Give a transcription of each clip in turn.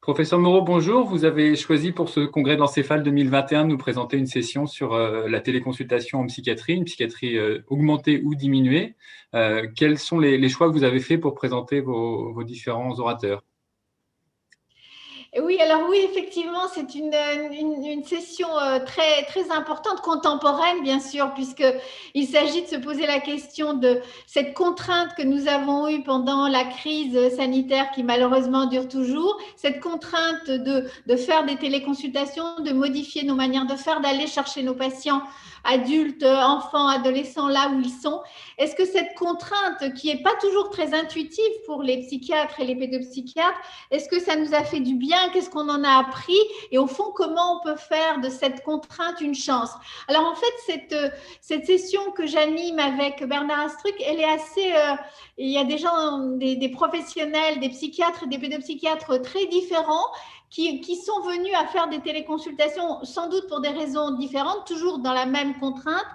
Professeur Moreau, bonjour. Vous avez choisi pour ce congrès d'encéphale 2021 de nous présenter une session sur la téléconsultation en psychiatrie, une psychiatrie augmentée ou diminuée. Quels sont les choix que vous avez faits pour présenter vos différents orateurs? Oui, alors oui, effectivement, c'est une session très, très importante, contemporaine, bien sûr, puisqu'il s'agit de se poser la question de cette contrainte que nous avons eue pendant la crise sanitaire qui malheureusement dure toujours, cette contrainte de faire des téléconsultations, de modifier nos manières de faire, d'aller chercher nos patients adultes, enfants, adolescents, là où ils sont. Est-ce que cette contrainte, qui n'est pas toujours très intuitive pour les psychiatres et les pédopsychiatres, est-ce que ça nous a fait du bien? Qu'est-ce qu'on en a appris? Et au fond, comment on peut faire de cette contrainte une chance? Alors en fait, cette session que j'anime avec Bernard Astruc, elle est assez... il y a des gens, des professionnels, des psychiatres et des pédopsychiatres très différents qui sont venus à faire des téléconsultations, sans doute pour des raisons différentes, toujours dans la même contrainte,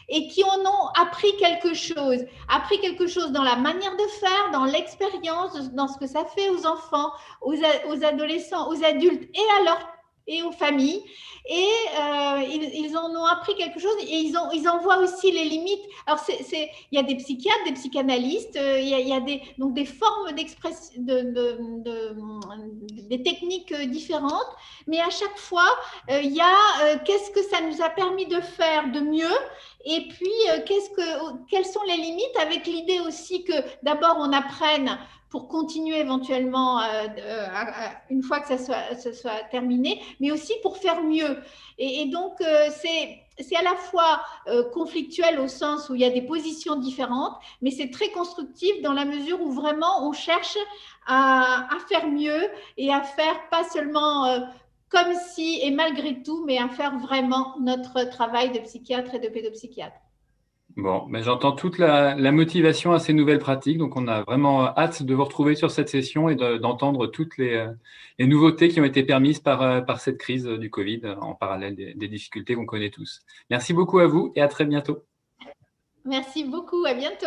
et qui en ont appris quelque chose dans la manière de faire, dans l'expérience, dans ce que ça fait aux enfants, aux adolescents, aux adultes et aux familles. Et ils en ont appris quelque chose et ils en voient aussi les limites. Alors, il y a des psychiatres, des psychanalystes, il y a donc des formes d'expression, des techniques différentes, mais à chaque fois, il y a qu'est-ce que ça nous a permis de faire de mieux et puis quelles sont les limites, avec l'idée aussi que d'abord on apprenne pour continuer éventuellement une fois que ça soit terminé, mais aussi pour faire mieux. Et donc, c'est à la fois conflictuel au sens où il y a des positions différentes, mais c'est très constructif dans la mesure où vraiment on cherche à faire mieux et à faire pas seulement comme si et malgré tout, mais à faire vraiment notre travail de psychiatre et de pédopsychiatre. Bon, mais j'entends toute la motivation à ces nouvelles pratiques. Donc, on a vraiment hâte de vous retrouver sur cette session et d'entendre toutes les nouveautés qui ont été permises par cette crise du Covid en parallèle des difficultés qu'on connaît tous. Merci beaucoup à vous et à très bientôt. Merci beaucoup, à bientôt.